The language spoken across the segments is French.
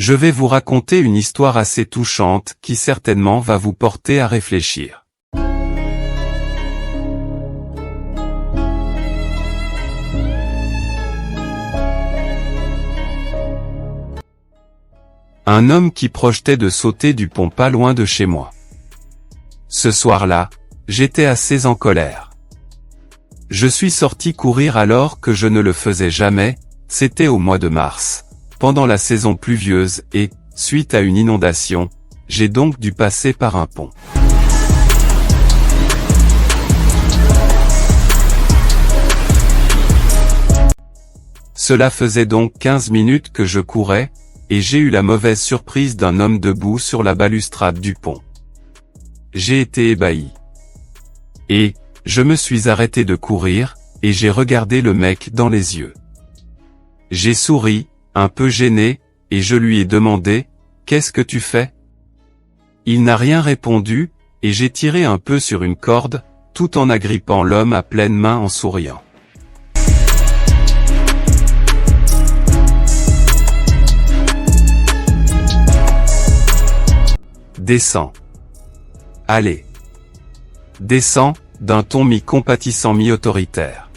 Je vais vous raconter une histoire assez touchante qui certainement va vous porter à réfléchir. Un homme qui projetait de sauter du pont pas loin de chez moi. Ce soir-là, j'étais assez en colère. Je suis sorti courir alors que je ne le faisais jamais, c'était au mois de mars, pendant la saison pluvieuse et, suite à une inondation, j'ai donc dû passer par un pont. Cela faisait donc 15 minutes que je courais, et j'ai eu la mauvaise surprise d'un homme debout sur la balustrade du pont. J'ai été ébahi. Et, je me suis arrêté de courir, et j'ai regardé le mec dans les yeux. J'ai souri, un peu gêné, et je lui ai demandé, « Qu'est-ce que tu fais ?» Il n'a rien répondu, et j'ai tiré un peu sur une corde, tout en agrippant l'homme à pleine main en souriant. Descends. Allez. Descends, d'un ton mi-compatissant mi-autoritaire.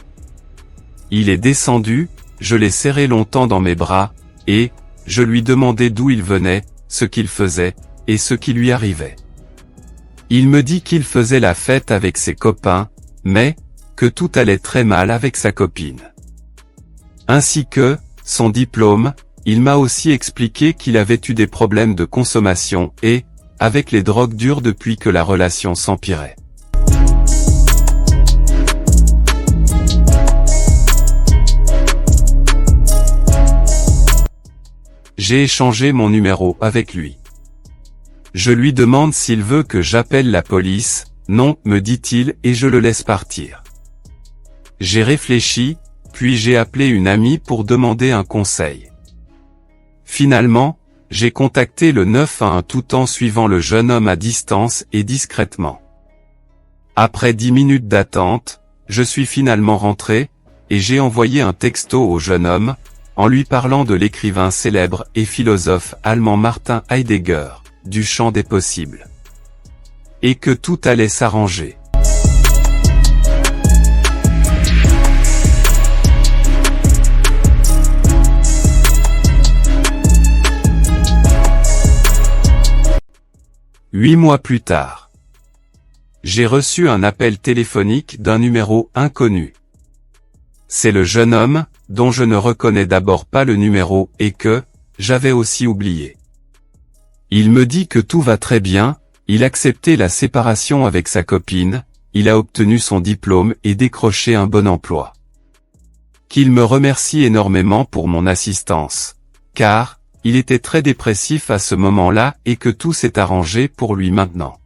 Il est descendu, je l'ai serré longtemps dans mes bras, et, je lui demandai d'où il venait, ce qu'il faisait, et ce qui lui arrivait. Il me dit qu'il faisait la fête avec ses copains, mais, que tout allait très mal avec sa copine. Ainsi que, son diplôme, il m'a aussi expliqué qu'il avait eu des problèmes de consommation et, avec les drogues dures depuis que la relation s'empirait. J'ai échangé mon numéro avec lui. Je lui demande s'il veut que j'appelle la police, non, me dit-il, et je le laisse partir. J'ai réfléchi, puis j'ai appelé une amie pour demander un conseil. Finalement, j'ai contacté le 911 tout en suivant le jeune homme à distance et discrètement. Après 10 minutes d'attente, je suis finalement rentré, et j'ai envoyé un texto au jeune homme, en lui parlant de l'écrivain célèbre et philosophe allemand Martin Heidegger, du champ des possibles. Et que tout allait s'arranger. Huit mois plus tard, j'ai reçu un appel téléphonique d'un numéro inconnu. C'est le jeune homme, dont je ne reconnais d'abord pas le numéro et que, j'avais aussi oublié. Il me dit que tout va très bien, il acceptait la séparation avec sa copine, il a obtenu son diplôme et décroché un bon emploi. Qu'il me remercie énormément pour mon assistance, car, il était très dépressif à ce moment-là et que tout s'est arrangé pour lui maintenant.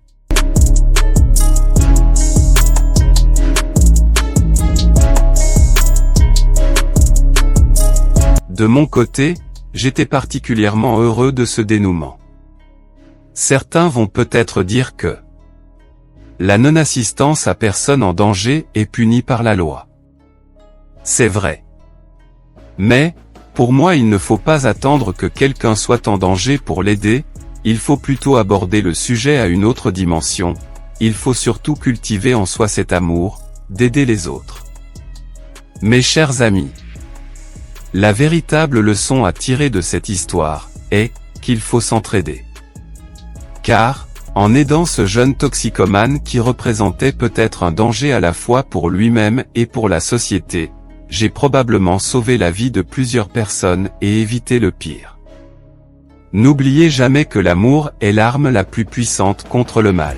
De mon côté, j'étais particulièrement heureux de ce dénouement. Certains vont peut-être dire que la non-assistance à personne en danger est punie par la loi. C'est vrai. Mais, pour moi il ne faut pas attendre que quelqu'un soit en danger pour l'aider, il faut plutôt aborder le sujet à une autre dimension, il faut surtout cultiver en soi cet amour, d'aider les autres. Mes chers amis, la véritable leçon à tirer de cette histoire, est, qu'il faut s'entraider. Car, en aidant ce jeune toxicomane qui représentait peut-être un danger à la fois pour lui-même et pour la société, j'ai probablement sauvé la vie de plusieurs personnes et évité le pire. N'oubliez jamais que l'amour est l'arme la plus puissante contre le mal.